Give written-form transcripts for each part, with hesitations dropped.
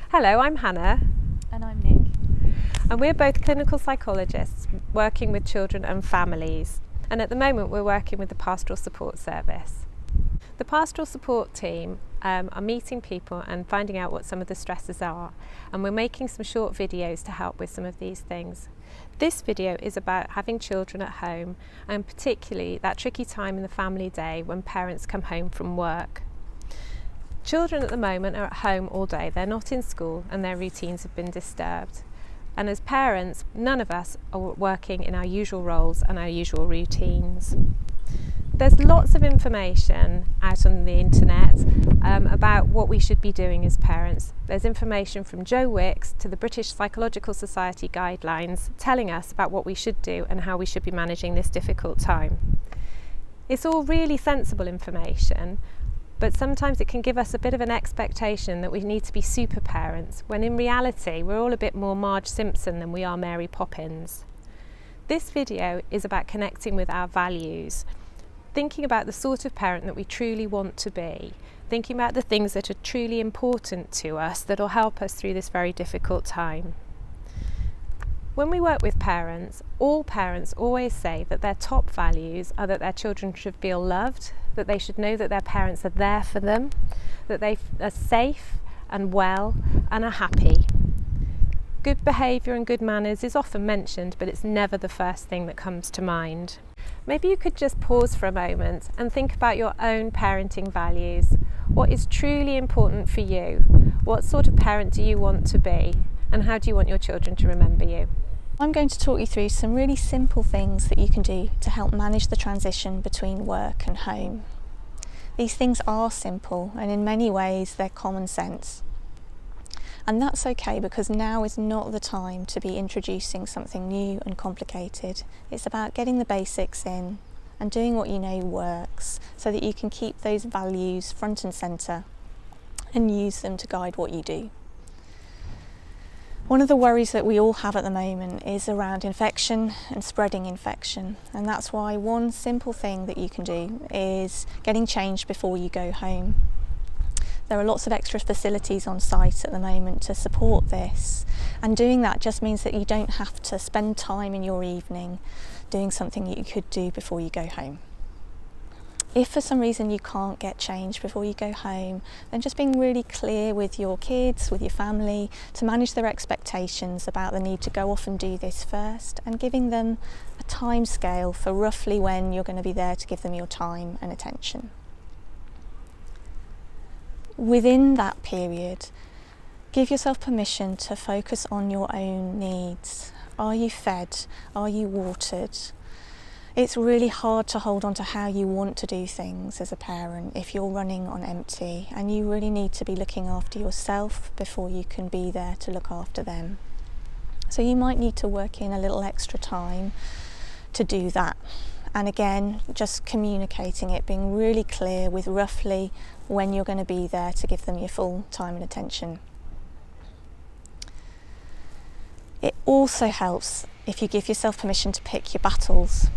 Hello, I'm Hannah. And I'm Nic. And we're both clinical psychologists working with children and families. And at the moment we're working with the Pastoral Support Service. The Pastoral Support team are meeting people and finding out what some of the stresses are. And we're making some short videos to help with some of these things. This video is about having children at home, and particularly that tricky time in the family day when parents come home from work. Children at the moment are at home all day, they're not in school and their routines have been disturbed. And as parents, none of us are working in our usual roles and our usual routines. There's lots of information out on the internet about what we should be doing as parents. There's information from Joe Wicks to the British Psychological Society guidelines telling us about what we should do and how we should be managing this difficult time. It's all really sensible information, but sometimes it can give us a bit of an expectation that we need to be super parents, when in reality we're all a bit more Marge Simpson than we are Mary Poppins. This video is about connecting with our values, thinking about the sort of parent that we truly want to be, thinking about the things that are truly important to us that will help us through this very difficult time. When we work with parents, all parents always say that their top values are that their children should feel loved, that they should know that their parents are there for them, that they are safe and well and are happy. Good behaviour and good manners is often mentioned, but it's never the first thing that comes to mind. Maybe you could just pause for a moment and think about your own parenting values. What is truly important for you? What sort of parent do you want to be? And how do you want your children to remember you? I'm going to talk you through some really simple things that you can do to help manage the transition between work and home. These things are simple, and in many ways they're common sense. And that's okay, because now is not the time to be introducing something new and complicated. It's about getting the basics in and doing what you know works, so that you can keep those values front and centre and use them to guide what you do. One of the worries that we all have at the moment is around infection and spreading infection, and that's why one simple thing that you can do is getting changed before you go home. There are lots of extra facilities on site at the moment to support this, and doing that just means that you don't have to spend time in your evening doing something that you could do before you go home. If for some reason you can't get changed before you go home, then just being really clear with your kids, with your family, to manage their expectations about the need to go off and do this first, and giving them a time scale for roughly when you're going to be there to give them your time and attention. Within that period, give yourself permission to focus on your own needs. Are you fed? Are you watered? It's really hard to hold on to how you want to do things as a parent if you're running on empty, and you really need to be looking after yourself before you can be there to look after them. So you might need to work in a little extra time to do that. And again, just communicating it, being really clear with roughly when you're going to be there to give them your full time and attention. It also helps if you give yourself permission to pick your battles.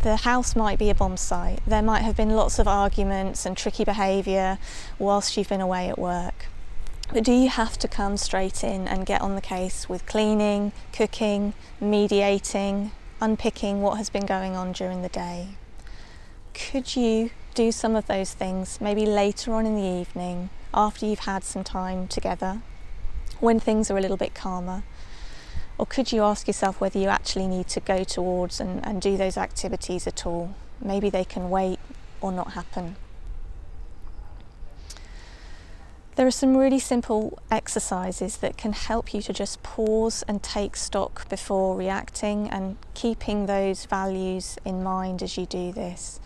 The house might be a bomb site. There might have been lots of arguments and tricky behaviour whilst you've been away at work. But do you have to come straight in and get on the case with cleaning, cooking, mediating, unpicking what has been going on during the day? Could you do some of those things maybe later on in the evening, after you've had some time together, when things are a little bit calmer? Or could you ask yourself whether you actually need to go towards and do those activities at all? Maybe they can wait or not happen. There are some really simple exercises that can help you to just pause and take stock before reacting, and keeping those values in mind as you do this.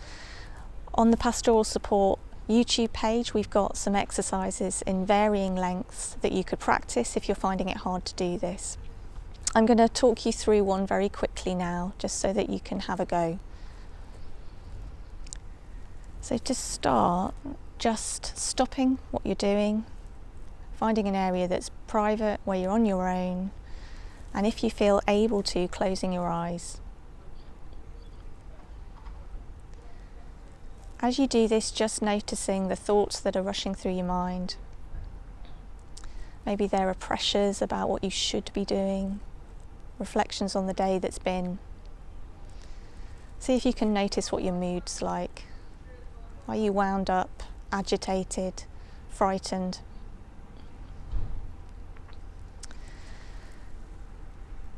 On the Pastoral Support YouTube page, we've got some exercises in varying lengths that you could practice if you're finding it hard to do this. I'm going to talk you through one very quickly now, just so that you can have a go. So to start, just stopping what you're doing, finding an area that's private where you're on your own, and if you feel able to, closing your eyes. As you do this, just noticing the thoughts that are rushing through your mind. Maybe there are pressures about what you should be doing, reflections on the day that's been. See if you can notice what your mood's like. Are you wound up, agitated, frightened?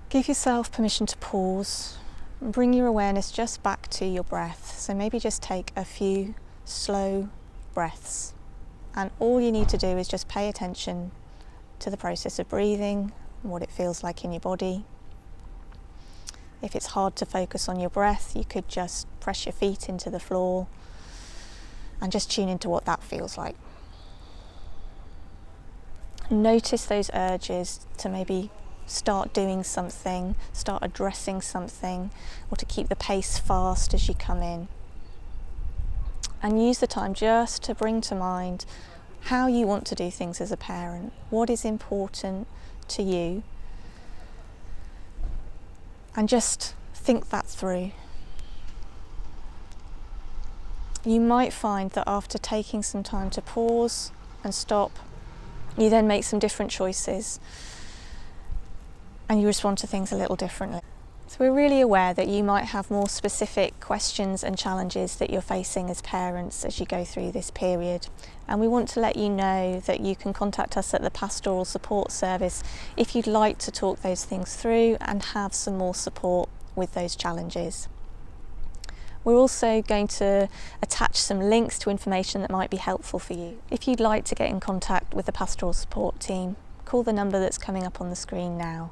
Give yourself permission to pause and bring your awareness just back to your breath. So maybe just take a few slow breaths. And all you need to do is just pay attention to the process of breathing and what it feels like in your body. If it's hard to focus on your breath, you could just press your feet into the floor and just tune into what that feels like. Notice those urges to maybe start doing something, start addressing something, or to keep the pace fast as you come in. And use the time just to bring to mind how you want to do things as a parent, what is important to you, and just think that through. You might find that after taking some time to pause and stop, you then make some different choices and you respond to things a little differently. So we're really aware that you might have more specific questions and challenges that you're facing as parents as you go through this period. And we want to let you know that you can contact us at the Pastoral Support Service if you'd like to talk those things through and have some more support with those challenges. We're also going to attach some links to information that might be helpful for you. If you'd like to get in contact with the Pastoral Support team, call the number that's coming up on the screen now.